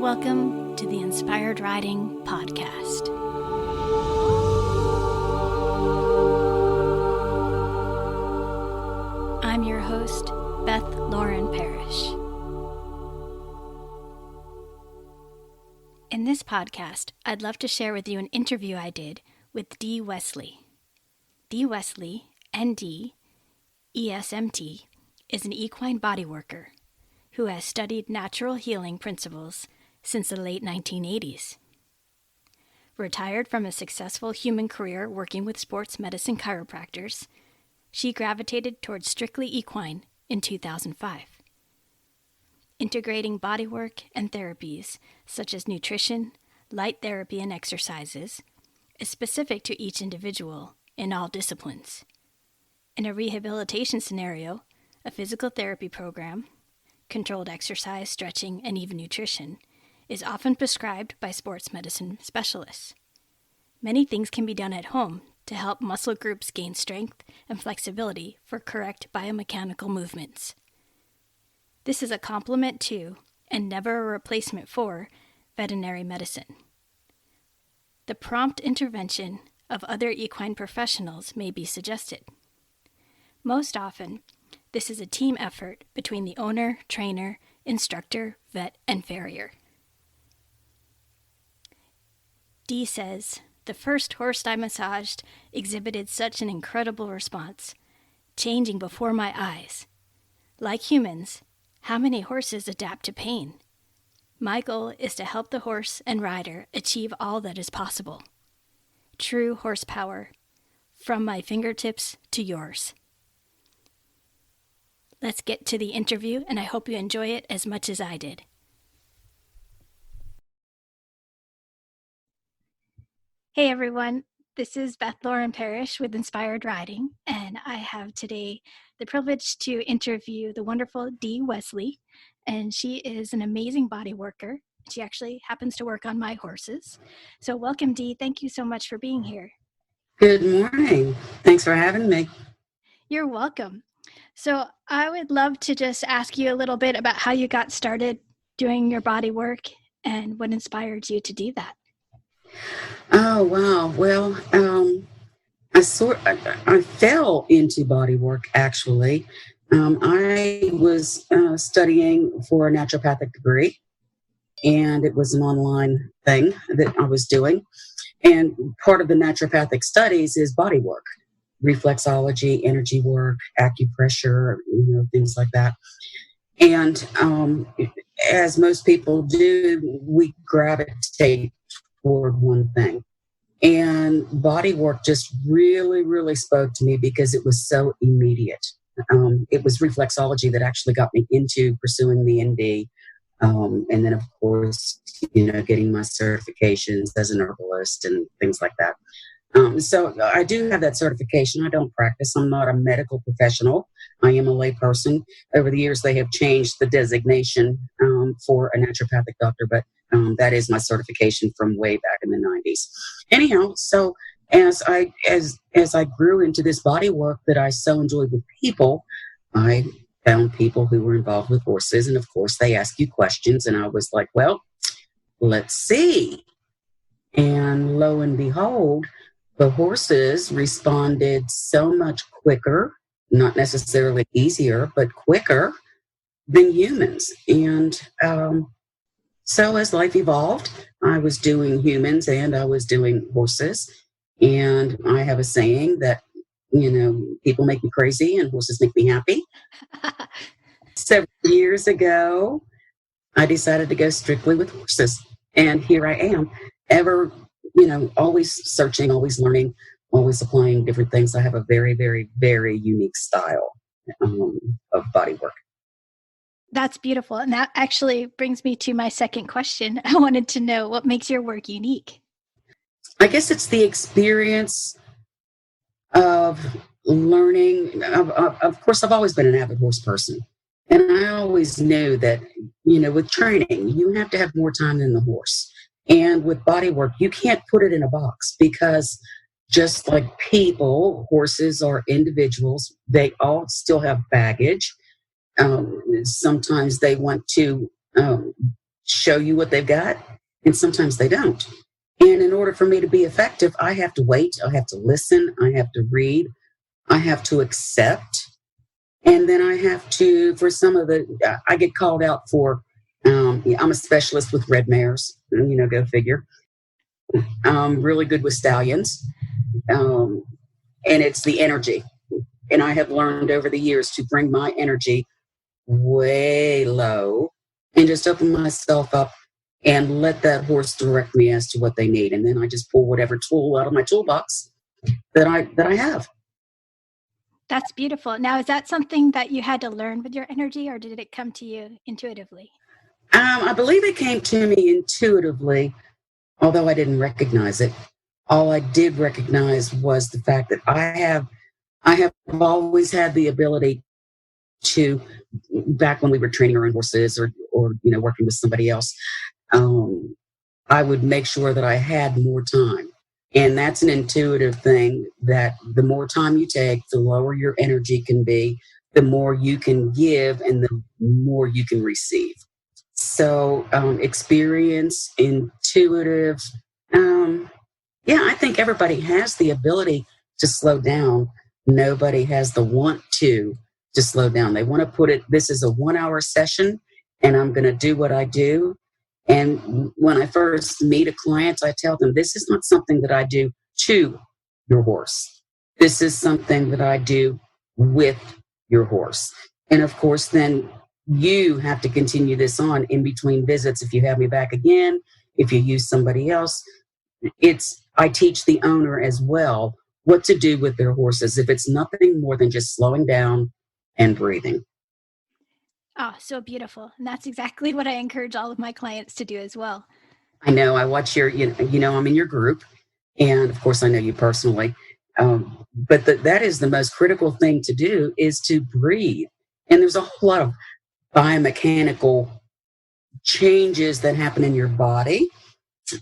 Welcome to the Inspired Riding Podcast. I'm your host, Beth Lauren Parrish. In this podcast, I'd love to share with you an interview I did with D. Wesley. D. Wesley, ND, ESMT, is an equine bodyworker who has studied natural healing principles since the late 1980s. Retired from a successful human career working with sports medicine chiropractors, she gravitated towards strictly equine in 2005. Integrating bodywork and therapies such as nutrition, light therapy, and exercises is specific to each individual in all disciplines. In a rehabilitation scenario, a physical therapy program, controlled exercise, stretching, and even nutrition is often prescribed by sports medicine specialists. Many things can be done at home to help muscle groups gain strength and flexibility for correct biomechanical movements. This is a complement to, and never a replacement for, veterinary medicine. The prompt intervention of other equine professionals may be suggested. Most often, this is a team effort between the owner, trainer, instructor, vet, and farrier. Dee says, "The first horse I massaged exhibited such an incredible response, changing before my eyes. Like humans, how many horses adapt to pain? My goal is to help the horse and rider achieve all that is possible. True horsepower, from my fingertips to yours." Let's get to the interview, and I hope you enjoy it as much as I did. Hey everyone, this is Beth Lauren Parrish with Inspired Riding, and I have today the privilege to interview the wonderful Dee Wesley, and she is an amazing body worker. She actually happens to work on my horses. So welcome, Dee. Thank you so much for being here. Good morning. Thanks for having me. You're welcome. So I would love to just ask you a little bit about how you got started doing your body work and what inspired you to do that. Oh, wow. Well, I fell into body work, actually. I was studying for a naturopathic degree, and it was an online thing that I was doing. And part of the naturopathic studies is body work, reflexology, energy work, acupressure, things like that. And as most people do, we gravitate toward one thing. And body work just really, really spoke to me because it was so immediate. It was reflexology that actually got me into pursuing the ND. And then, of course, getting my certifications as an herbalist and things like that. So I do have that certification. I don't practice. I'm not a medical professional. I am a lay person. Over the years, they have changed the designation for a naturopathic doctor, but that is my certification from way back in the 90s. Anyhow, so as I grew into this body work that I so enjoyed with people, I found people who were involved with horses, and of course, they ask you questions, and I was like, well, let's see. And lo and behold, the horses responded so much quicker, not necessarily easier, but quicker than humans. And so as life evolved, I was doing humans and I was doing horses. And I have a saying that, people make me crazy and horses make me happy. Several years ago, I decided to go strictly with horses. And here I am, always searching, always learning, always applying different things. I have a very, very, very unique style of body work. That's beautiful. And that actually brings me to my second question. I wanted to know what makes your work unique. I guess it's the experience of learning. Of course, I've always been an avid horse person. And I always knew that, with training, you have to have more time than the horse. And with body work, you can't put it in a box because just like people, horses are individuals. They all still have baggage. Sometimes they want to show you what they've got, and sometimes they don't. And in order for me to be effective, I have to wait, I have to listen, I have to read, I have to accept, and then I have to, for some of the, I get called out for, I'm a specialist with red mares, go figure. I'm really good with stallions, and it's the energy. And I have learned over the years to bring my energy way low and just open myself up and let that horse direct me as to what they need. And then I just pull whatever tool out of my toolbox that I have. That's beautiful. Now, is that something that you had to learn with your energy, or did it come to you intuitively? I believe it came to me intuitively, although I didn't recognize it. All I did recognize was the fact that I have always had the ability to, back when we were training our own horses or working with somebody else, I would make sure that I had more time. And that's an intuitive thing, that the more time you take, the lower your energy can be, the more you can give, and the more you can receive. So experience, intuitive. I think everybody has the ability to slow down. Nobody has the want to slow down. They want to put it, this is a 1 hour session and I'm going to do what I do. And when I first meet a client, I tell them, this is not something that I do to your horse. This is something that I do with your horse. And of course, then you have to continue this on in between visits. If you have me back again, if you use somebody else, I teach the owner as well what to do with their horses if it's nothing more than just slowing down and breathing. Oh, so beautiful. And that's exactly what I encourage all of my clients to do as well. I know. I watch your, I'm in your group, and of course I know you personally. But that is the most critical thing to do, is to breathe. And there's a whole lot of biomechanical changes that happen in your body.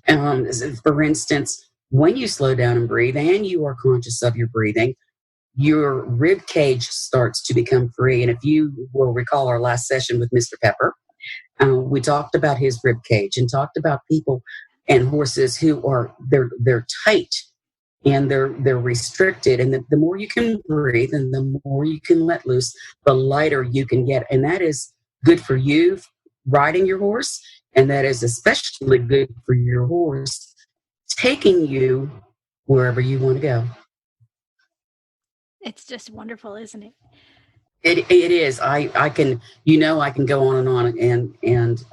For instance, when you slow down and breathe and you are conscious of your breathing, your rib cage starts to become free. And if you will recall our last session with Mr. Pepper, we talked about his rib cage and talked about people and horses who are, they're tight and they're restricted. And the more you can breathe and the more you can let loose, the lighter you can get. And that is good for you riding your horse. And that is especially good for your horse taking you wherever you want to go. It's just wonderful, isn't it? It is. I can, I can go on and on, and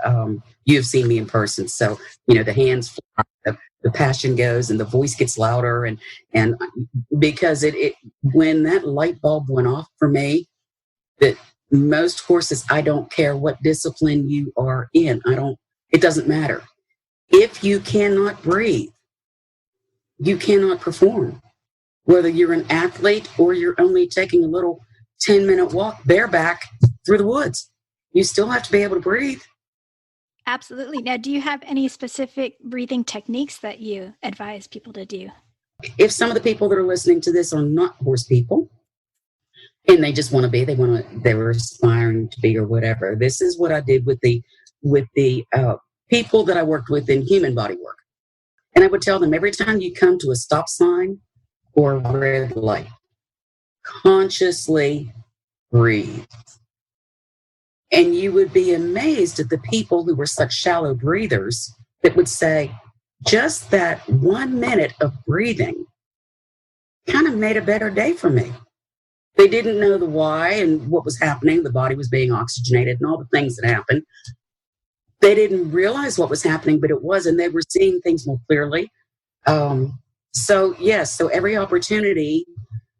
you've seen me in person. So, the hands fly, the passion goes and the voice gets louder. And because when that light bulb went off for me, that most horses, I don't care what discipline you are in. It doesn't matter. If you cannot breathe, you cannot perform. Whether you're an athlete or you're only taking a little 10-minute walk bareback through the woods, you still have to be able to breathe. Absolutely. Now, do you have any specific breathing techniques that you advise people to do? If some of the people that are listening to this are not horse people and they just want to be, they were aspiring to be or whatever, this is what I did with the people that I worked with in human body work. And I would tell them, every time you come to a stop sign or a red light, consciously breathe. And you would be amazed at the people who were such shallow breathers that would say, just that 1 minute of breathing kind of made a better day for me. They didn't know the why and what was happening. The body was being oxygenated and all the things that happened. They didn't realize what was happening, but it was, and they were seeing things more clearly. So every opportunity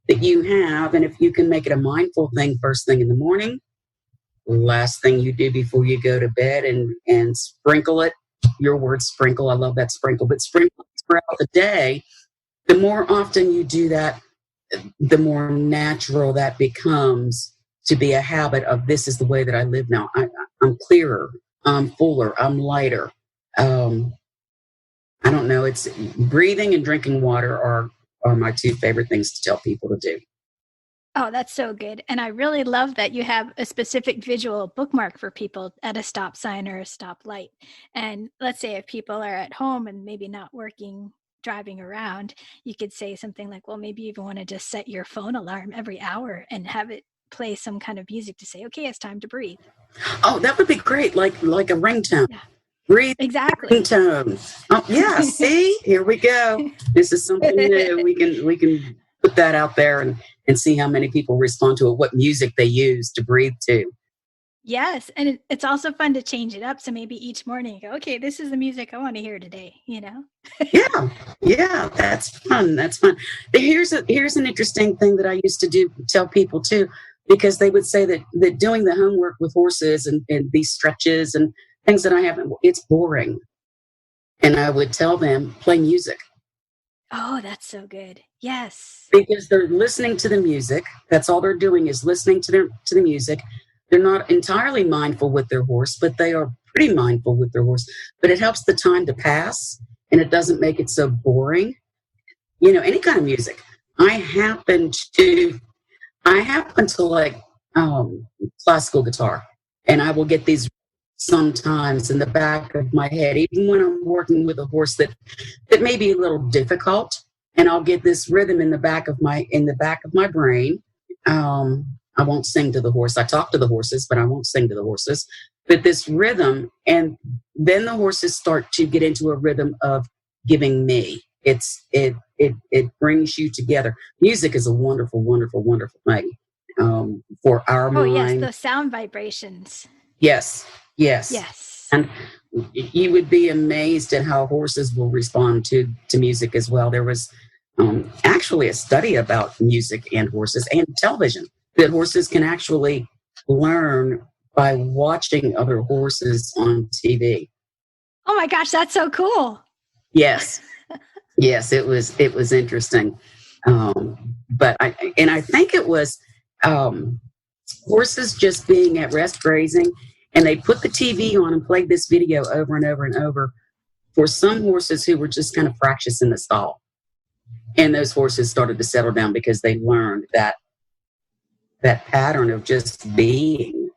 that you have, and if you can make it a mindful thing first thing in the morning, last thing you do before you go to bed, and sprinkle it, your word sprinkle, I love that sprinkle, but sprinkle throughout the day, the more often you do that, the more natural that becomes to be a habit of, this is the way that I live now. I'm clearer, I'm fuller, I'm lighter. I don't know. It's breathing and drinking water are my two favorite things to tell people to do. Oh, that's so good. And I really love that you have a specific visual bookmark for people at a stop sign or a stop light. And let's say if people are at home and maybe not working, driving around, you could say something like, well, maybe you even want to just set your phone alarm every hour and have it play some kind of music to say, okay, it's time to breathe. Oh, that would be great. Like a ringtone. Yeah, Breathe exactly. ringtone. Oh yeah, see? Here we go. This is something new. We can put that out there and see how many people respond to it, what music they use to breathe to. Yes, and it's also fun to change it up. So maybe each morning you go, okay, this is the music I want to hear today, you know? Yeah, yeah, that's fun. That's fun. Here's an interesting thing that I used to do, tell people too, because they would say that doing the homework with horses and these stretches and things that I haven't, it's boring. And I would tell them, play music. Oh, that's so good. Yes. Because they're listening to the music. That's all they're doing is listening to the music. They're not entirely mindful with their horse, but they are pretty mindful with their horse. But it helps the time to pass, and it doesn't make it so boring. You know, any kind of music. I happen to like classical guitar, and I will get these sometimes in the back of my head, even when I'm working with a horse that may be a little difficult, and I'll get this rhythm in the back of my brain. I won't sing to the horse. I talk to the horses, but I won't sing to the horses. But this rhythm, and then the horses start to get into a rhythm of giving me. It brings you together. Music is a wonderful, wonderful, wonderful thing for our Oh, yes, mind. the sound vibrations. Yes, yes. Yes. And you would be amazed at how horses will respond to music as well. There was actually a study about music and horses and television, that horses can actually learn by watching other horses on TV. Oh my gosh, that's so cool. Yes, yes, it was interesting. But I think it was horses just being at rest grazing, and they put the TV on and played this video over and over and over for some horses who were just kind of fractious in the stall. And those horses started to settle down because they learned that pattern of just being.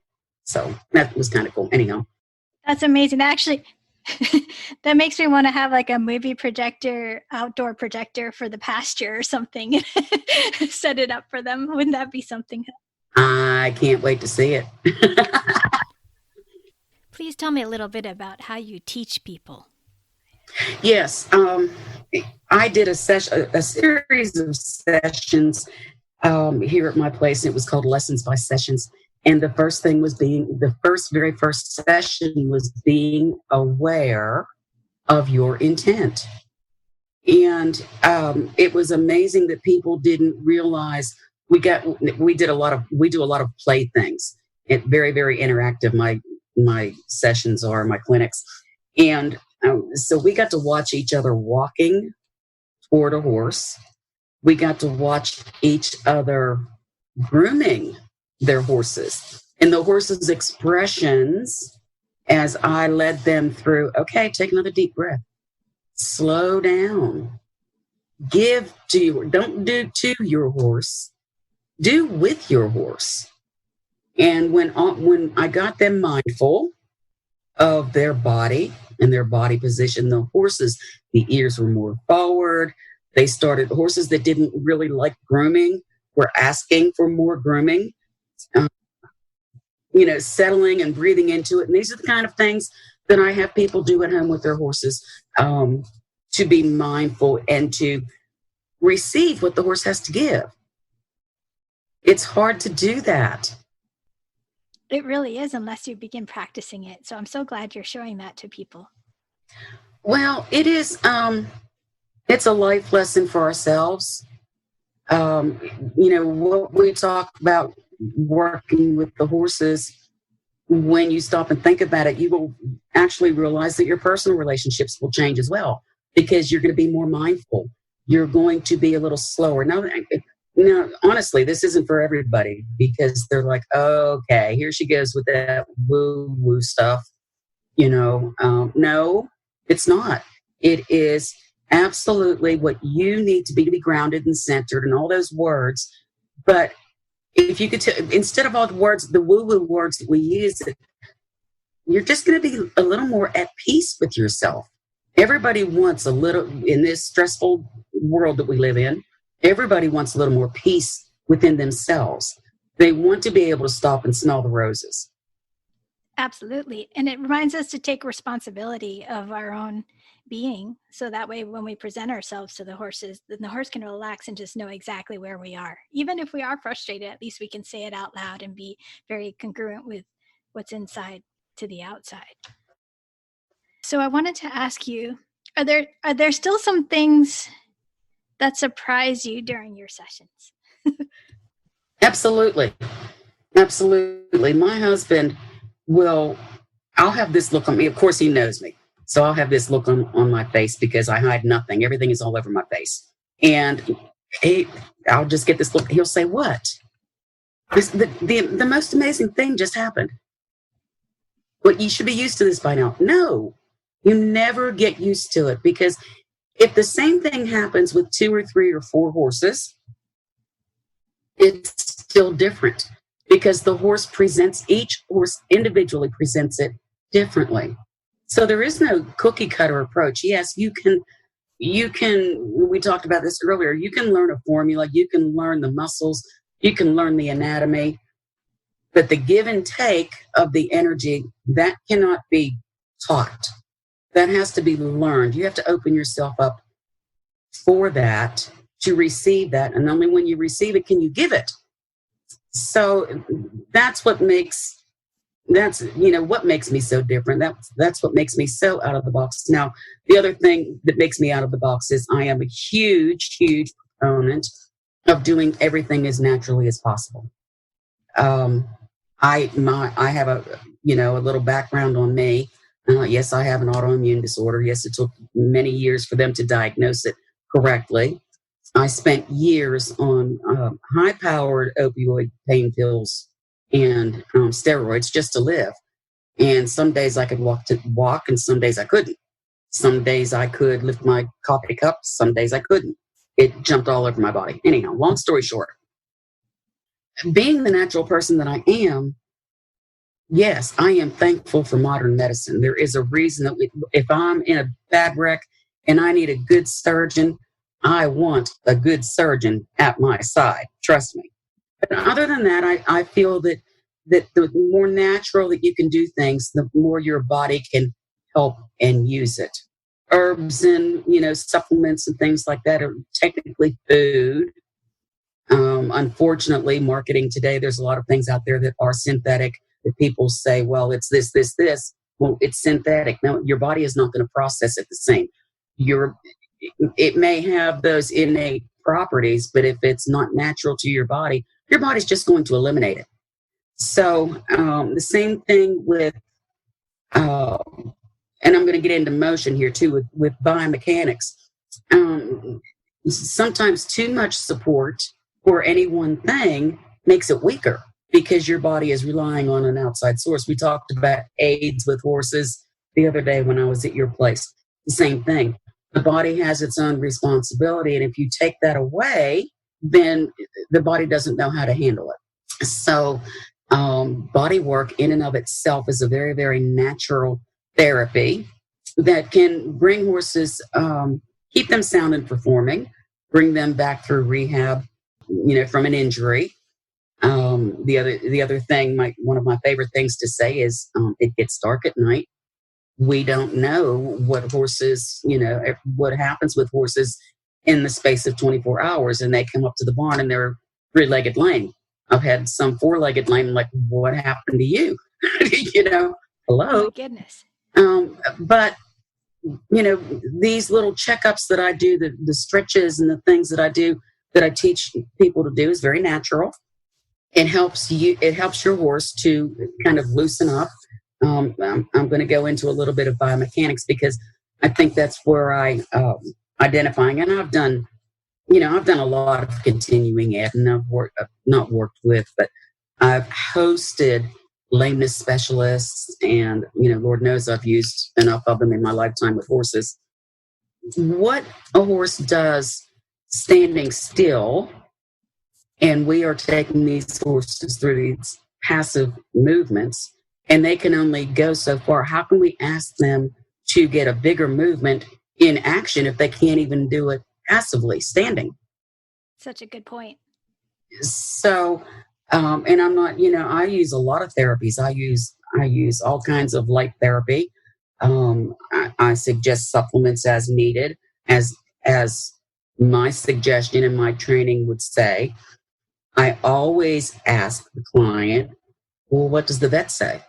So that was kind of cool. Anyhow. That's amazing. Actually, that makes me want to have like a movie projector, outdoor projector for the pasture or something. Set it up for them. Wouldn't that be something? I can't wait to see it. Please tell me a little bit about how you teach people. Yes. I did a series of sessions here at my place. It was called Lessons by Sessions. And the very first session was being aware of your intent. And it was amazing that people didn't realize we do a lot of play things. Very, very interactive. My sessions are, my clinics. And so we got to watch each other walking toward a horse. We got to watch each other grooming their horses, and the horses' expressions as I led them through, okay, take another deep breath. Slow down. Don't do to your horse. Do with your horse. And when I got them mindful of their body and their body position, the horses, the ears were more forward. The horses that didn't really like grooming were asking for more grooming, settling and breathing into it. And these are the kind of things that I have people do at home with their horses, to be mindful and to receive what the horse has to give. It's hard to do that. It really is, unless you begin practicing it. So I'm so glad you're showing that to people. Well, it is, it's a life lesson for ourselves. What we talk about working with the horses, when you stop and think about it, you will actually realize that your personal relationships will change as well, because you're going to be more mindful. You're going to be a little slower. Now, honestly, this isn't for everybody, because they're like, oh, okay, here she goes with that woo-woo stuff. No, it's not. It is absolutely what you need to be grounded and centered and all those words. But If you could, instead of all the words, the woo-woo words that we use, you're just going to be a little more at peace with yourself. Everybody wants a little, in this stressful world that we live in, everybody wants a little more peace within themselves. They want to be able to stop and smell the roses. Absolutely. And it reminds us to take responsibility of our own being. So that way, when we present ourselves to the horses, then the horse can relax and just know exactly where we are. Even if we are frustrated, at least we can say it out loud and be very congruent with what's inside to the outside. So I wanted to ask you, are there still some things that surprise you during your sessions? Absolutely. Absolutely. My husband I'll have this look on me. Of course, he knows me. So I'll have this look on my face because I hide nothing. Everything is all over my face. And I'll just get this look. He'll say, what? The most amazing thing just happened. Well, you should be used to this by now. No, you never get used to it, because if the same thing happens with 2 or 3 or 4 horses, it's still different, because each horse individually presents it differently. So there is no cookie cutter approach. Yes, you can, we talked about this earlier, you can learn a formula, you can learn the muscles, you can learn the anatomy, but the give and take of the energy, that cannot be taught. That has to be learned. You have to open yourself up for that, to receive that. And only when you receive it can you give it. So that's what makes me so different. That's what makes me so out of the box. Now, the other thing that makes me out of the box is I am a huge, huge proponent of doing everything as naturally as possible. I have a little background on me. Yes, I have an autoimmune disorder. Yes, it took many years for them to diagnose it correctly. I spent years on high-powered opioid pain pills and steroids just to live. And some days I could walk, and some days I couldn't. Some days I could lift my coffee cup. Some days I couldn't. It jumped all over my body. Anyhow, long story short, being the natural person that I am, yes, I am thankful for modern medicine. There is a reason that if I'm in a bad wreck and I need a good surgeon, I want a good surgeon at my side. Trust me. But other than that, I feel that the more natural that you can do things, the more your body can help and use it. Herbs and, supplements and things like that are technically food. Unfortunately, marketing today, there's a lot of things out there that are synthetic, that people say, well, it's this, this, this. Well, it's synthetic. No, your body is not going to process it the same. It may have those innate properties, but if it's not natural to your body's just going to eliminate it. So the same thing with, and I'm going to get into motion here too, with biomechanics. Sometimes too much support for any one thing makes it weaker, because your body is relying on an outside source. We talked about aids with horses the other day when I was at your place. The same thing. The body has its own responsibility, and if you take that away, then the body doesn't know how to handle it. So body work in and of itself is a very, very natural therapy that can bring horses, keep them sound and performing, bring them back through rehab, from an injury. The other thing, one of my favorite things to say is, it gets dark at night. We don't know what horses, what happens with horses in the space of 24 hours, and they come up to the barn and they're 3-legged lame. I've had some 4-legged lame, like, what happened to you? Hello. Oh my goodness. But, these little checkups that I do, the stretches and the things that I do, that I teach people to do, is very natural. It helps your horse to kind of loosen up. I'm going to go into a little bit of biomechanics, because I think that's where identifying, and I've done a lot of continuing ed, and I've not worked with, but I've hosted lameness specialists, and, Lord knows I've used enough of them in my lifetime with horses. What a horse does standing still And we are taking these horses through these passive movements, and they can only go so far. How can we ask them to get a bigger movement in action if they can't even do it passively, standing? Such a good point. So, and I'm not, I use a lot of therapies. I use all kinds of light therapy. I suggest supplements as needed, as my suggestion and my training would say. I always ask the client, well, what does the vet say?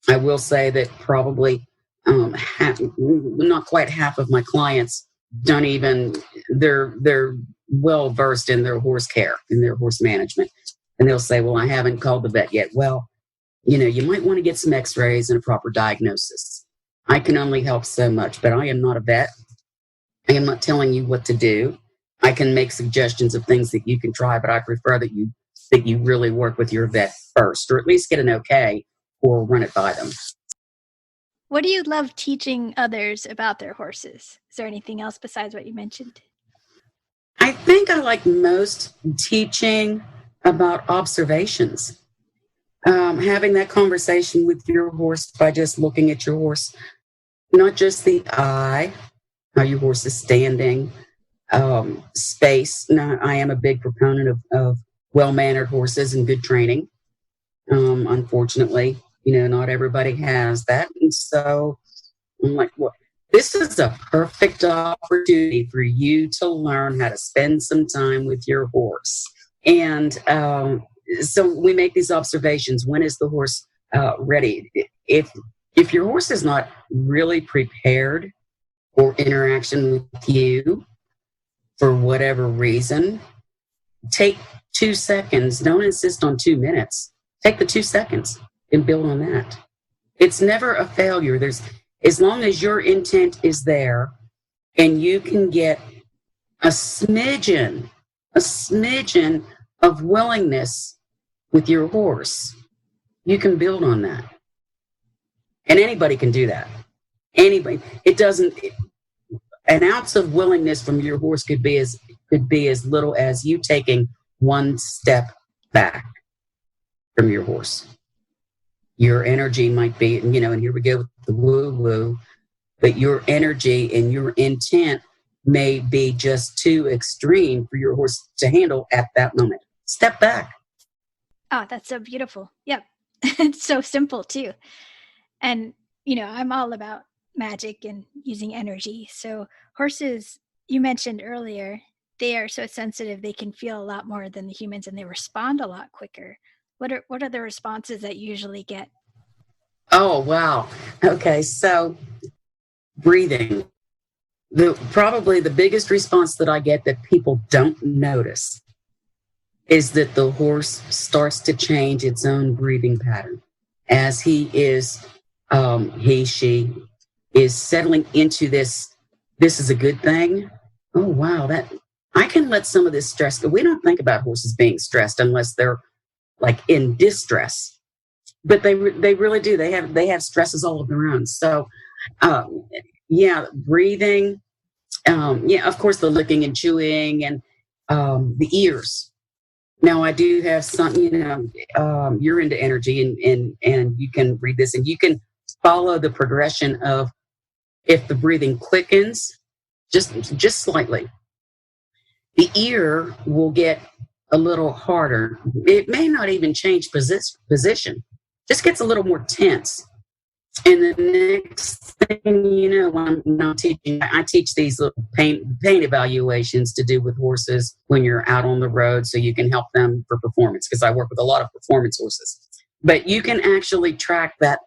I will say that probably not quite half of my clients don't even, they're well versed in their horse care, in their horse management. And they'll say, well, I haven't called the vet yet. Well, you might want to get some x-rays and a proper diagnosis. I can only help so much, but I am not a vet. I am not telling you what to do. I can make suggestions of things that you can try, but I prefer that you really work with your vet first, or at least get an okay or run it by them. What do you love teaching others about their horses? Is there anything else besides what you mentioned? I think I like most teaching about observations. Having that conversation with your horse by just looking at your horse, not just the eye, how your horse is standing, space. Now, I am a big proponent of well-mannered horses and good training. Unfortunately, not everybody has that. And so I'm like, well, this is a perfect opportunity for you to learn how to spend some time with your horse. And so we make these observations. When is the horse ready? If your horse is not really prepared for interaction with you for whatever reason, take 2 seconds. Don't insist on 2 minutes. Take the 2 seconds and build on that. It's never a failure. As long as your intent is there and you can get a smidgen of willingness with your horse, you can build on that. And anybody can do that. Anybody. An ounce of willingness from your horse could be as little as you taking 1 step back from your horse. Your energy might be, and here we go with the woo-woo, but your energy and your intent may be just too extreme for your horse to handle at that moment. Step back. Oh, that's so beautiful. Yep. It's so simple too. And, I'm all about magic and using energy. So horses, you mentioned earlier, they are so sensitive, they can feel a lot more than the humans and they respond a lot quicker. What are the responses that you usually get? Oh, wow. Okay, so breathing. Probably the biggest response that I get that people don't notice is that the horse starts to change its own breathing pattern as she is settling into this is a good thing. Oh, wow, that I can let some of this stress go. We don't think about horses being stressed unless they're like in distress, but they really do. They have stresses all of their own. So, breathing. Of course, the licking and chewing and the ears. Now, I do have some. You're into energy, and you can read this, and you can follow the progression of if the breathing quickens, just slightly. The ear will get a little harder. It may not even change position, just gets a little more tense. And the next thing when I'm teaching, I teach these little pain evaluations to do with horses when you're out on the road so you can help them for performance, because I work with a lot of performance horses. But you can actually track that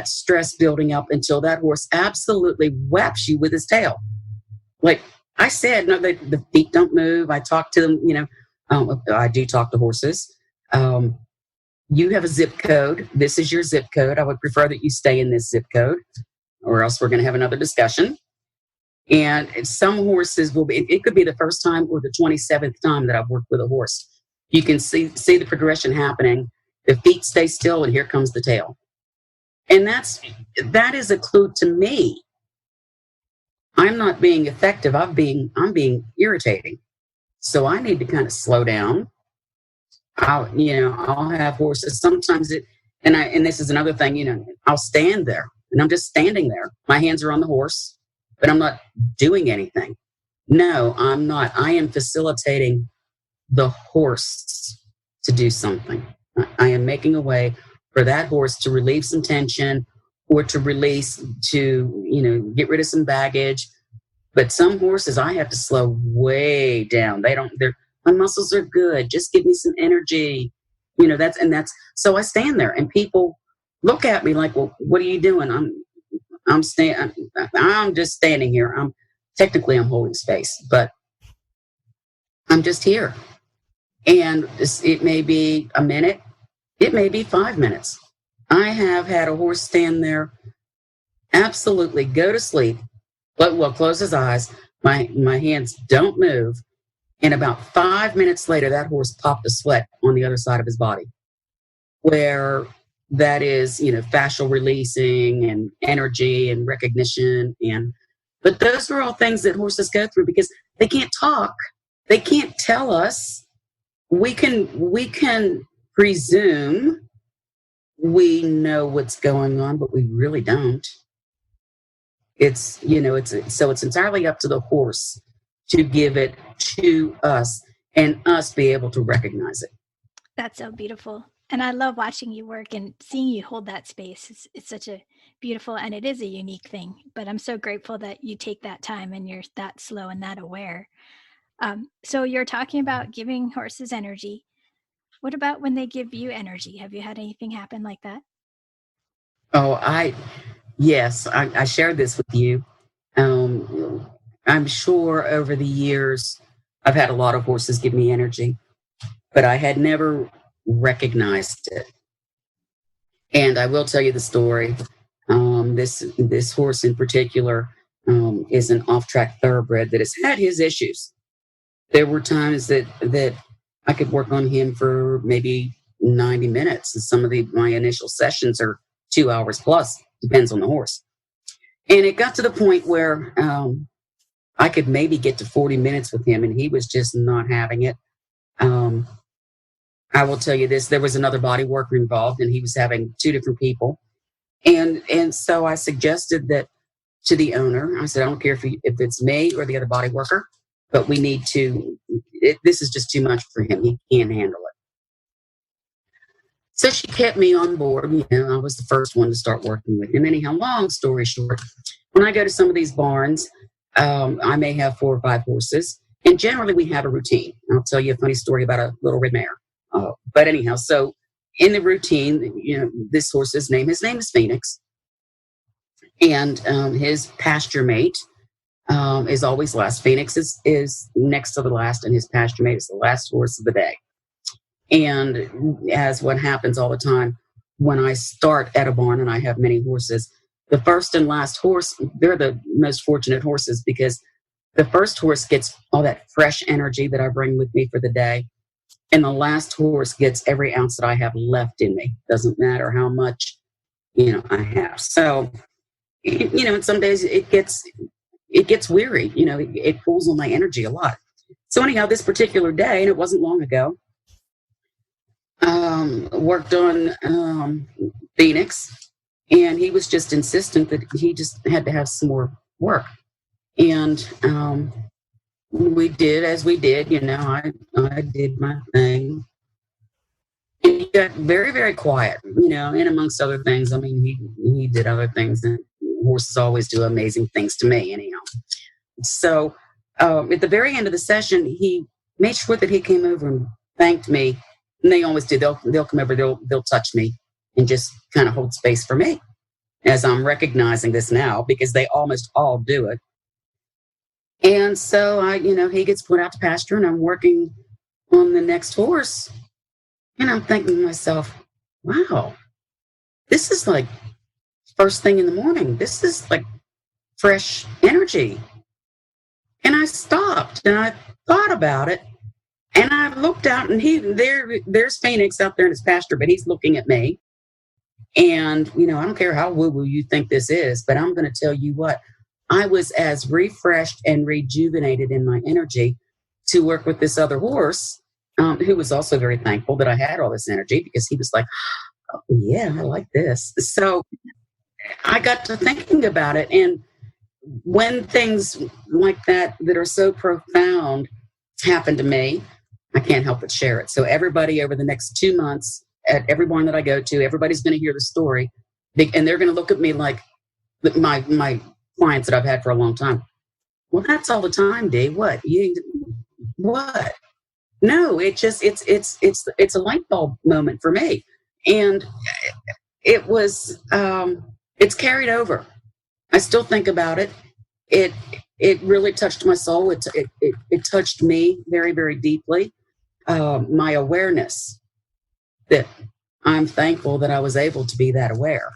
stress building up until that horse absolutely whaps you with his tail. Like I said, no, the feet don't move. I talk to them, I do talk to horses. You have a zip code. This is your zip code. I would prefer that you stay in this zip code, or else we're going to have another discussion. And some horses it could be the first time or the 27th time that I've worked with a horse. You can see the progression happening. The feet stay still, and here comes the tail. And that is a clue to me. I'm not being effective. I'm being irritating. So I need to kind of slow down, I'll have horses. Sometimes and this is another thing, I'll stand there and I'm just standing there. My hands are on the horse, but I'm not doing anything. No, I'm not. I am facilitating the horse to do something. I am making a way for that horse to relieve some tension or to get rid of some baggage. But some horses I have to slow way down. My muscles are good. Just give me some energy. So I stand there and people look at me like, well, what are you doing? I'm just standing here. I'm holding space, but I'm just here. And it may be a minute. It may be 5 minutes. I have had a horse stand there, absolutely go to sleep, but close his eyes. My hands don't move. And about 5 minutes later, that horse popped a sweat on the other side of his body, where that is, fascial releasing and energy and recognition. But those are all things that horses go through because they can't talk. They can't tell us. We can presume we know what's going on, but we really don't. It's entirely up to the horse to give it to us and us be able to recognize it. That's so beautiful. And I love watching you work and seeing you hold that space. It's such a beautiful, and it is a unique thing, but I'm so grateful that you take that time and you're that slow and that aware. So you're talking about giving horses energy. What about when they give you energy? Have you had anything happen like that? Oh, yes, I shared this with you. I'm sure over the years, I've had a lot of horses give me energy, but I had never recognized it. And I will tell you the story. This horse in particular is an off-track thoroughbred that has had his issues. There were times that I could work on him for maybe 90 minutes. And some of my initial sessions are 2 hours plus, depends on the horse. And it got to the point where I could maybe get to 40 minutes with him, and he was just not having it. I will tell you this, there was another body worker involved, and he was having two different people. And so I suggested that to the owner. I said, I don't care if it's me or the other body worker, but we need to, this is just too much for him. He can't handle it. So she kept me on board. I was the first one to start working with him. Anyhow, long story short, when I go to some of these barns, I may have 4 or 5 horses, and generally we have a routine. I'll tell you a funny story about a little red mare. But anyhow, so in the routine, this horse's name is Phoenix, and his pasture mate is always last. Phoenix is next to the last, and his pasture mate is the last horse of the day. And as what happens all the time, when I start at a barn and I have many horses, the first and last horse, they're the most fortunate horses because the first horse gets all that fresh energy that I bring with me for the day. And the last horse gets every ounce that I have left in me. Doesn't matter how much, I have. So, and some days it gets weary. It pulls on my energy a lot. So anyhow, this particular day, and it wasn't long ago, worked on Phoenix, and he was just insistent that he just had to have some more work. And we did as we did, I did my thing. And he got very, very quiet, and amongst other things, I mean, he did other things, and horses always do amazing things to me anyhow. So at the very end of the session, he made sure that he came over and thanked me. And they always do. They'll come over, they'll touch me and just kind of hold space for me as I'm recognizing this now, because they almost all do it. And so he gets put out to pasture, and I'm working on the next horse. And I'm thinking to myself, wow, this is like first thing in the morning. This is like fresh energy. And I stopped and I thought about it. And I looked out, and there's Phoenix out there in his pasture, but he's looking at me. And, I don't care how woo-woo you think this is, but I'm going to tell you what, I was as refreshed and rejuvenated in my energy to work with this other horse who was also very thankful that I had all this energy, because he was like, oh, yeah, I like this. So I got to thinking about it. And when things like that are so profound happen to me, I can't help but share it. So everybody over the next 2 months, at every barn that I go to, everybody's going to hear the story, and they're going to look at me like my clients that I've had for a long time. Well, that's all the time, Dee. What? What? No, it's a light bulb moment for me, and it was it's carried over. I still think about it. It really touched my soul. It touched me very, very deeply. My awareness, that I'm thankful that I was able to be that aware.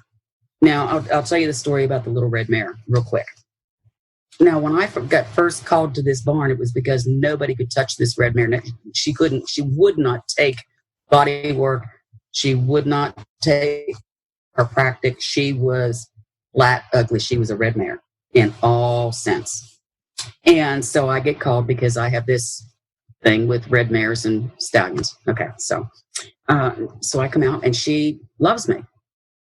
Now, I'll tell you the story about the little red mare real quick. Now, when I got first called to this barn, it was because nobody could touch this red mare. She would not take body work. She would not take chiropractic. She was flat ugly. She was a red mare in all sense. And so I get called because I have this thing with red mares and stallions. Okay, so I come out, and she loves me.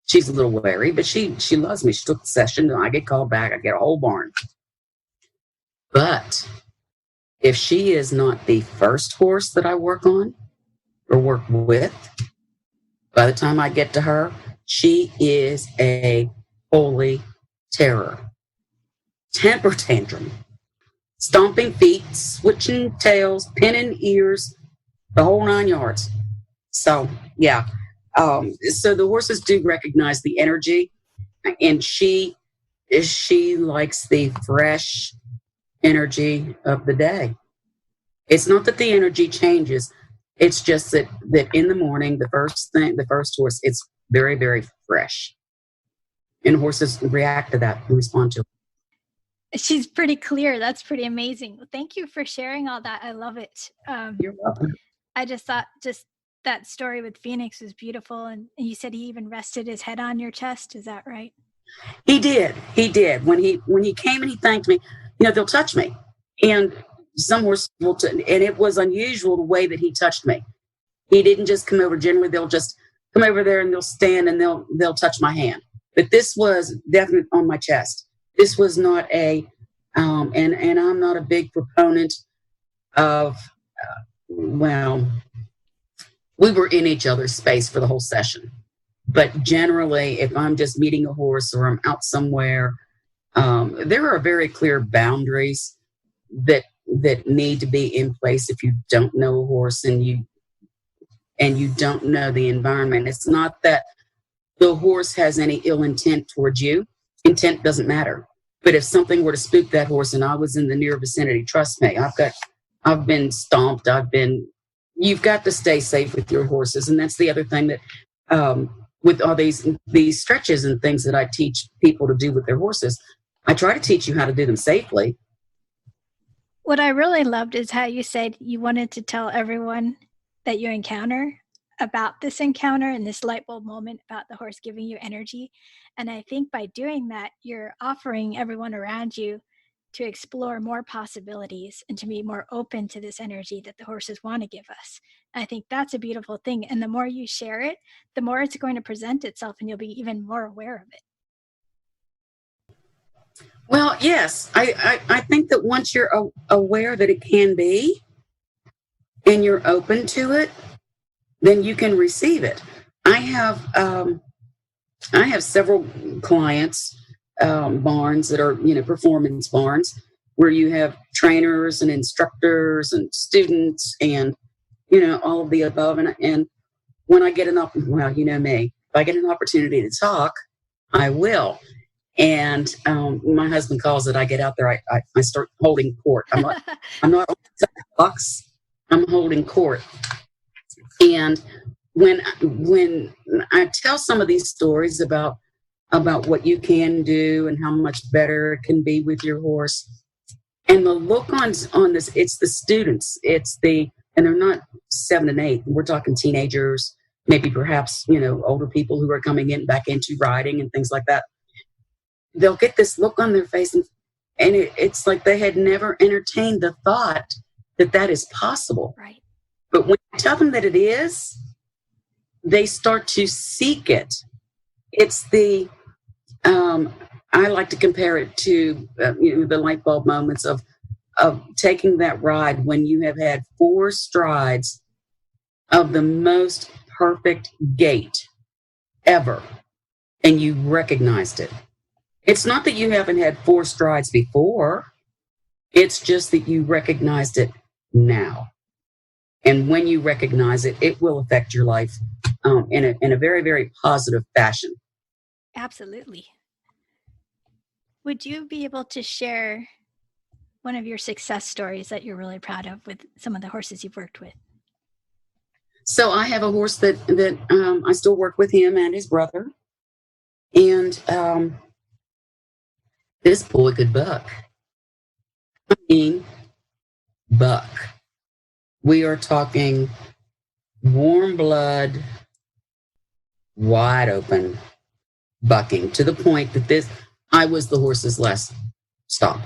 She's a little wary, but she loves me. She took the session, and I get called back. I get a whole barn. But if she is not the first horse that I work on or work with, by the time I get to her, she is a holy terror. Temper tantrum. Stomping feet, switching tails, pinning ears, the whole 9 yards. So, yeah. So the horses do recognize the energy, and she likes the fresh energy of the day. It's not that the energy changes. It's just that in the morning, the first horse, it's very, very fresh. And horses react to that and respond to it. She's pretty clear. That's pretty amazing. Well, thank you for sharing all that. I love it. You're welcome. I just thought that story with Phoenix was beautiful. And you said he even rested his head on your chest. Is that right? He did. When he came and he thanked me, they'll touch me. And some horses will, and it was unusual the way that he touched me. He didn't just come over. Generally, they'll just come over there and they'll stand and they'll touch my hand. But this was definitely on my chest. This was not and I'm not a big proponent of, we were in each other's space for the whole session. But generally, if I'm just meeting a horse or I'm out somewhere, there are very clear boundaries that need to be in place if you don't know a horse and you don't know the environment. It's not that the horse has any ill intent towards you. Intent doesn't matter. But if something were to spook that horse and I was in the near vicinity, trust me, I've been stomped. You've got to stay safe with your horses. And that's the other thing that, with all these stretches and things that I teach people to do with their horses, I try to teach you how to do them safely. What I really loved is how you said you wanted to tell everyone that you encounter about this encounter and this light bulb moment about the horse giving you energy. And I think by doing that, you're offering everyone around you to explore more possibilities and to be more open to this energy that the horses want to give us. And I think that's a beautiful thing. And the more you share it, the more it's going to present itself and you'll be even more aware of it. Well, yes, I think that once you're aware that it can be and you're open to it, then you can receive it. I have several clients, barns that are, performance barns where you have trainers and instructors and students and, all of the above. And when I get me, if I get an opportunity to talk, I will. And my husband calls it, I get out there, I start holding court. I'm not on the box, I'm holding court. And when I tell some of these stories about what you can do and how much better it can be with your horse, and the look on this, it's the students, and they're not 7 and 8. We're talking teenagers, maybe perhaps, older people who are coming back into riding and things like that. They'll get this look on their face and it's like they had never entertained the thought that is possible. Right. But when you tell them that it is, they start to seek it. It's the, I like to compare it to the light bulb moments of taking that ride when you have had 4 strides of the most perfect gait ever, and you recognized it. It's not that you haven't had 4 strides before. It's just that you recognized it now. And when you recognize it, it will affect your life in a very, very positive fashion. Absolutely. Would you be able to share one of your success stories that you're really proud of with some of the horses you've worked with? So I have a horse that I still work with him and his brother. And this boy could buck. I mean, buck. We are talking warm blood, wide open bucking, to the point that I was the horse's last stop.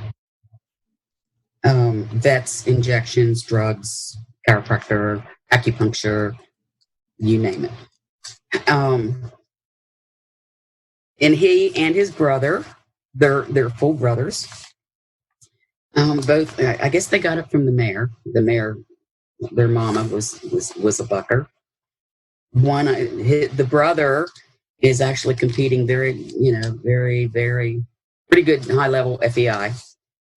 Vets, injections, drugs, chiropractor, acupuncture, you name it. And he and his brother, they're full brothers. Both, I guess they got it from the mare. The mare, their mama was a bucker. The brother is actually competing very, very, very pretty good high level FEI.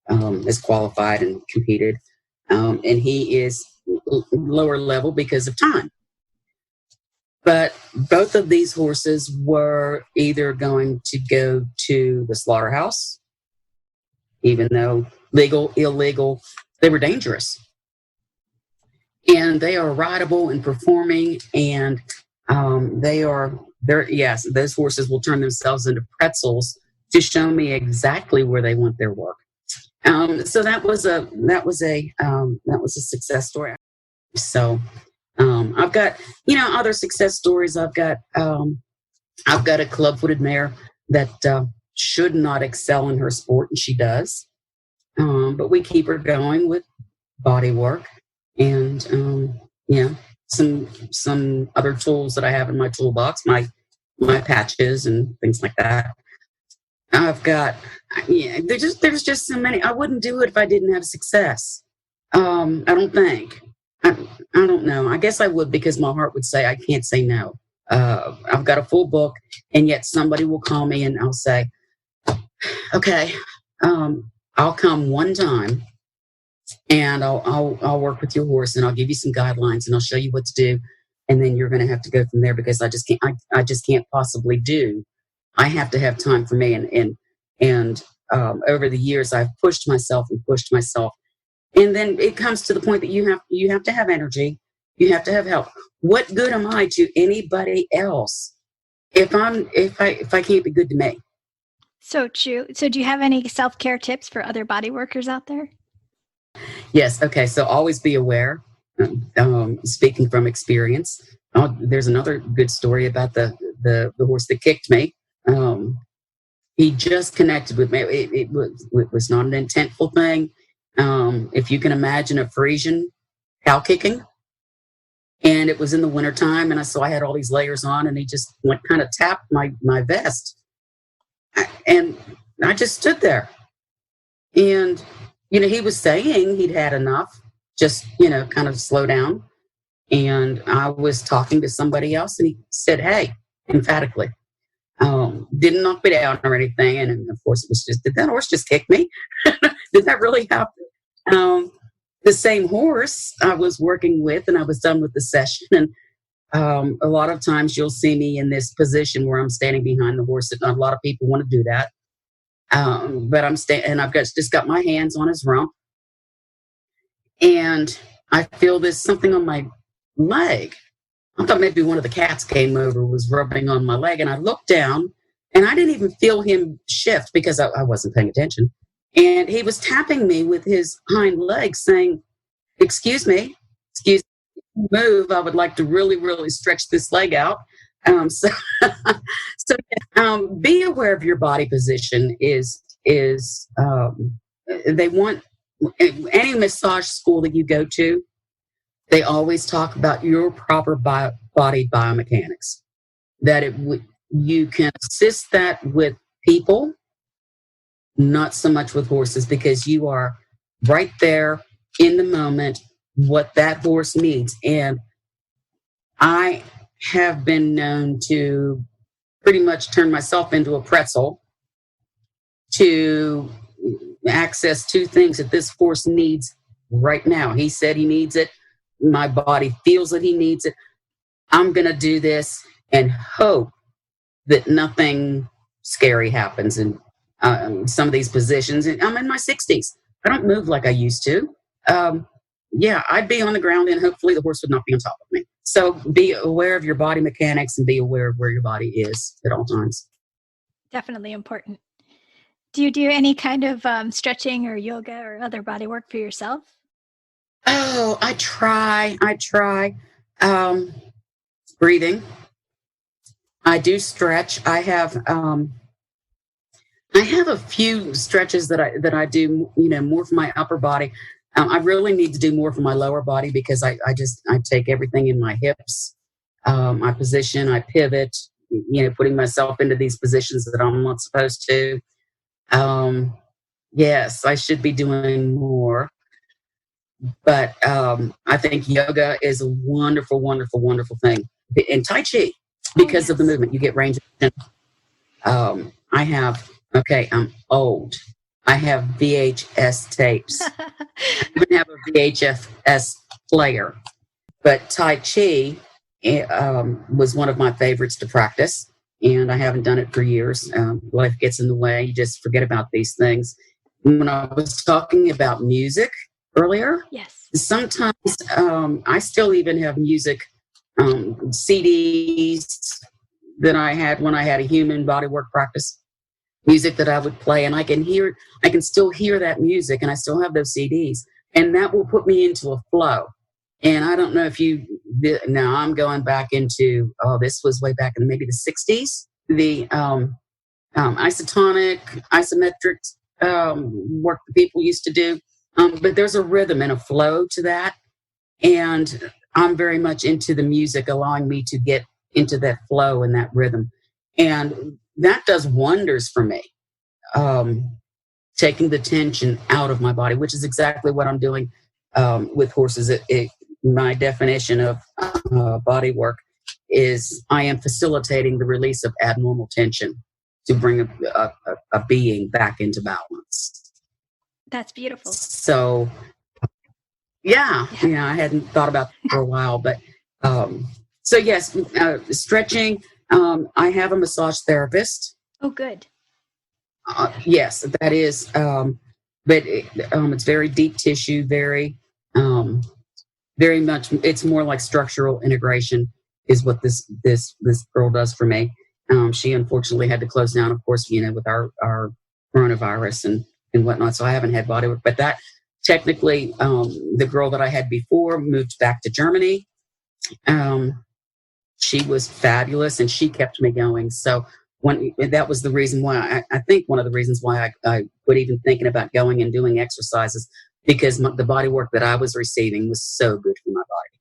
Is qualified and competed, and he is lower level because of time. But both of these horses were either going to go to the slaughterhouse, even though legal, illegal, they were dangerous. And they are rideable and performing, and yes, those horses will turn themselves into pretzels to show me exactly where they want their work. So that was a success story. So I've got other success stories. I've got a club-footed mare that should not excel in her sport, and she does. But we keep her going with body work and some other tools that I have in my toolbox, my patches and things like that. I've got, there's just so many. I wouldn't do it if I didn't have success. I don't think. I don't know. I guess I would, because my heart would say I can't say no. I've got a full book, and yet somebody will call me and I'll say, okay, I'll come one time and I'll work with your horse, and I'll give you some guidelines, and I'll show you what to do. And then you're going to have to go from there, because I just can't possibly do. I have to have time for me, and over the years I've pushed myself, and then it comes to the point that you have to have energy, you have to have help. What good am I to anybody else if I can't be good to me? So true. So do you have any self-care tips for other body workers out there? Yes. Okay. So always be aware. Speaking from experience, there's another good story about the horse that kicked me. He just connected with me. It was not an intentful thing. If you can imagine a Frisian cow kicking, and it was in the wintertime, and I had all these layers on, and he just kind of tapped my vest, and I just stood there. And he was saying he'd had enough, just kind of slow down. And I was talking to somebody else, and he said, "Hey," emphatically. Didn't knock me down or anything. And of course, it was just, did that horse just kick me? Did that really happen? The same horse I was working with, and I was done with the session. And a lot of times you'll see me in this position where I'm standing behind the horse. And not a lot of people want to do that. But and I've just got my hands on his rump. And I feel there's something on my leg. I thought maybe one of the cats came over, was rubbing on my leg, and I looked down, and I didn't even feel him shift, because I wasn't paying attention. And he was tapping me with his hind leg, saying, excuse me, move. I would like to really, really stretch this leg out. So be aware of your body position. They want any massage school that you go to, They always talk about your proper body biomechanics, that you can assist that with people, not so much with horses, because you are right there in the moment, what that horse needs. And I have been known to pretty much turn myself into a pretzel to access two things that this horse needs right now. He said he needs it. My body feels that he needs it. I'm going to do this and hope that nothing scary happens in some of these positions. And I'm in my 60s. I don't move like I used to. Yeah, I'd be on the ground and hopefully the horse would not be on top of me. So be aware of your body mechanics and be aware of where your body is at all times. Definitely important. Do you do any kind of stretching or yoga or other body work for yourself? Oh, I try. Breathing. I do stretch. I have a few stretches that I do, more for my upper body. I really need to do more for my lower body because I take everything in my hips. I position, I pivot, putting myself into these positions that I'm not supposed to. Yes, I should be doing more. But I think yoga is a wonderful, wonderful, wonderful thing. And Tai Chi, because of the movement, you get range of motion. I'm old. I have VHS tapes. I even have a VHS player. But Tai Chi was one of my favorites to practice. And I haven't done it for years. Life gets in the way. You just forget about these things. When I was talking about music earlier, yes, sometimes I still even have music CDs that I had when I had a human bodywork practice, music that I would play, and I can still hear that music, and I still have those CDs, and that will put me into a flow. And I don't know if now I'm going back into, this was way back in maybe the 60s, the isotonic, isometric work that people used to do. But there's a rhythm and a flow to that. And I'm very much into the music, allowing me to get into that flow and that rhythm. And that does wonders for me, taking the tension out of my body, which is exactly what I'm doing with horses. My definition of body work is I am facilitating the release of abnormal tension to bring a being back into balance. That's beautiful. So, yeah, I hadn't thought about that for a while, but so yes, stretching. I have a massage therapist. Oh, good. Yes, that is, but it's very deep tissue, very much. It's more like structural integration is what this girl does for me. She unfortunately had to close down, of course, with our coronavirus and whatnot. So I haven't had body work, but that technically, the girl that I had before moved back to Germany. She was fabulous and she kept me going. So that was the reason why I think one of the reasons why I quit even thinking about going and doing exercises, because the body work that I was receiving was so good for my body.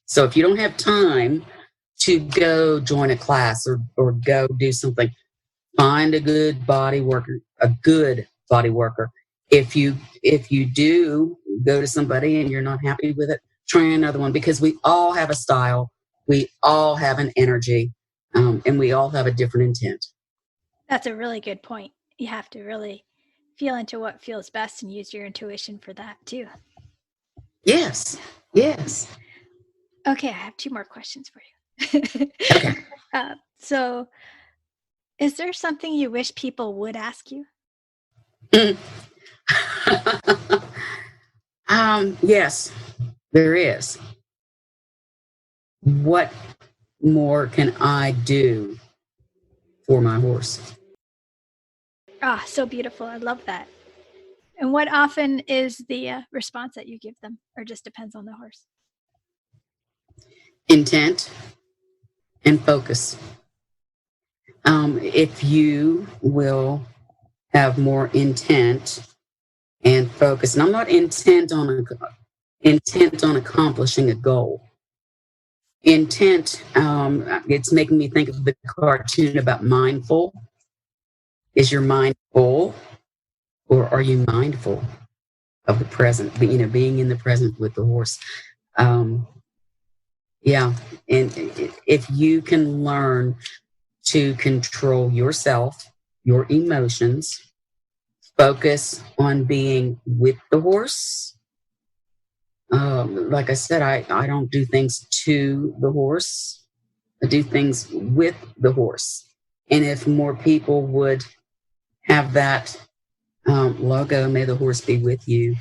So if you don't have time to go join a class or go do something, find a good body worker. If you do go to somebody and you're not happy with it, try another one, because we all have a style, we all have an energy, and we all have a different intent. That's a really good point. You have to really feel into what feels best and use your intuition for that too. Yes. Okay, I have 2 more questions for you. Okay. So, is there something you wish people would ask you? Yes, there is. What more can I do for my horse? Ah, so beautiful. I love that. And what often is the response that you give them, or just depends on the horse? Intent and focus. If you will have more intent and focus, and I'm not intent on intent on accomplishing a goal. Intent, it's making me think of the cartoon about mindful. Is your mind full, or are you mindful of the present, being in the present with the horse? Yeah. And if you can learn to control yourself, your emotions, focus on being with the horse. Like I said, I don't do things to the horse. I do things with the horse. And if more people would have that logo, may the horse be with you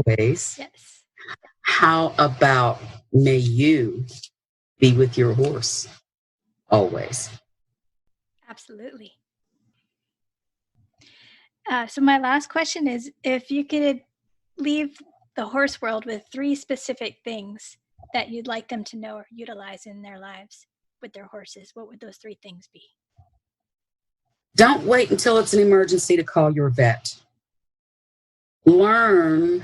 always. Yes. How about may you be with your horse always? Absolutely. So my last question is, if you could leave the horse world with 3 specific things that you'd like them to know or utilize in their lives with their horses, what would those 3 things be? Don't wait until it's an emergency to call your vet. Learn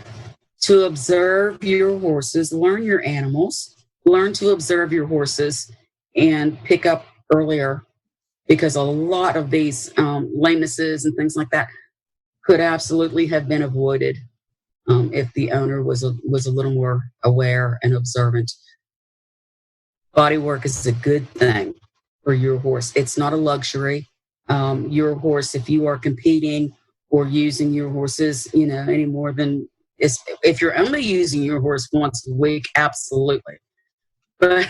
to observe your horses, learn your animals, learn to observe your horses and pick up earlier, because a lot of these lamenesses and things like that could absolutely have been avoided if the owner was a little more aware and observant. Body work is a good thing for your horse. It's not a luxury. Your horse, if you are competing or using your horses, any more than if you're only using your horse once a week, absolutely. But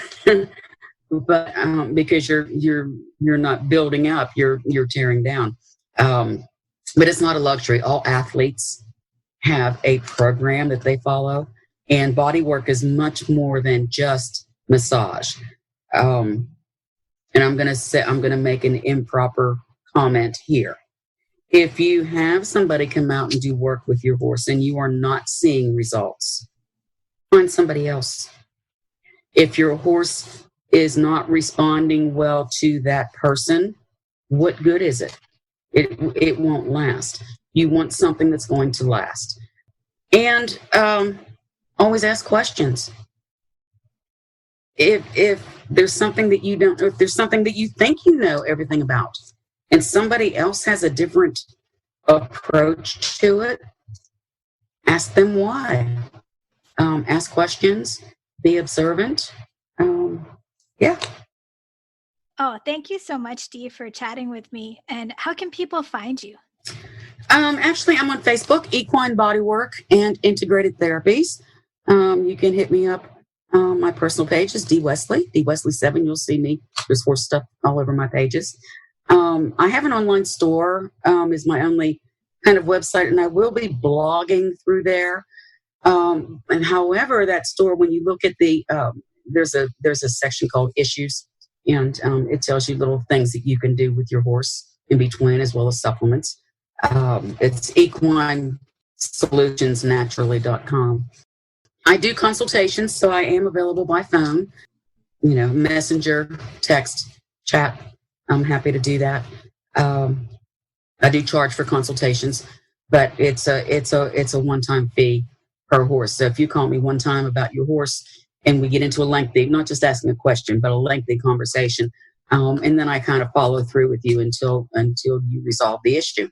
because you're not building up, you're tearing down. But it's not a luxury. All athletes have a program that they follow, and body work is much more than just massage. And I'm going to make an improper comment here. If you have somebody come out and do work with your horse and you are not seeing results, find somebody else. If your horse is not responding well to that person, what good is it? It won't last. You want something that's going to last. And always ask questions. If there's something that you don't know, if there's something that you think you know everything about, and somebody else has a different approach to it, ask them why. Ask questions, be observant. Yeah. Oh, thank you so much, Dee, for chatting with me. And how can people find you? Actually, I'm on Facebook, Equine Bodywork and Integrated Therapies. You can hit me up. My personal page is D Wesley, D Wesley 7. You'll see me. There's horse stuff all over my pages. I have an online store, is my only kind of website, and I will be blogging through there. And however, that store, when you look at there's a section called issues, and it tells you little things that you can do with your horse in between, as well as supplements. It's equinesolutionsnaturally.com. I do consultations, so I am available by phone, messenger, text, chat. I'm happy to do that. I do charge for consultations, but it's a one-time fee per horse. So if you call me one time about your horse and we get into a lengthy, not just asking a question, but a lengthy conversation, and then I kind of follow through with you until you resolve the issue.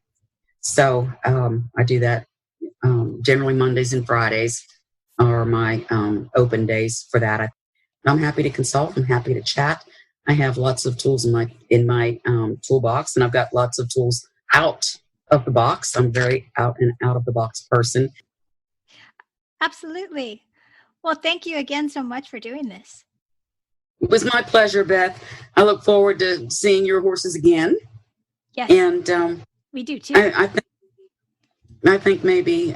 So I do that. Generally Mondays and Fridays are my open days for that. I'm happy to consult. I'm happy to chat. I have lots of tools in my toolbox, and I've got lots of tools out of the box. I'm very out of the box person. Absolutely. Well, thank you again so much for doing this. It was my pleasure, Beth. I look forward to seeing your horses again. Yes. And we do too. I think maybe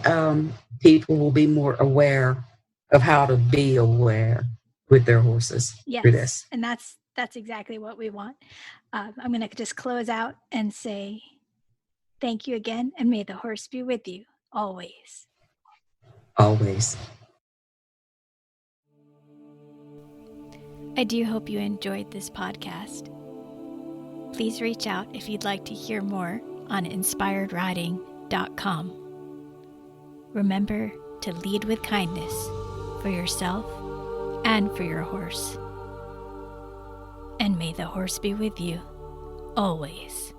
people will be more aware of how to be aware with their horses through this. And that's exactly what we want. I'm going to just close out and say thank you again, and may the horse be with you always. Always. I do hope you enjoyed this podcast. Please reach out if you'd like to hear more on inspiredriding.com. Remember, to lead with kindness for yourself and for your horse. And may the horse be with you always.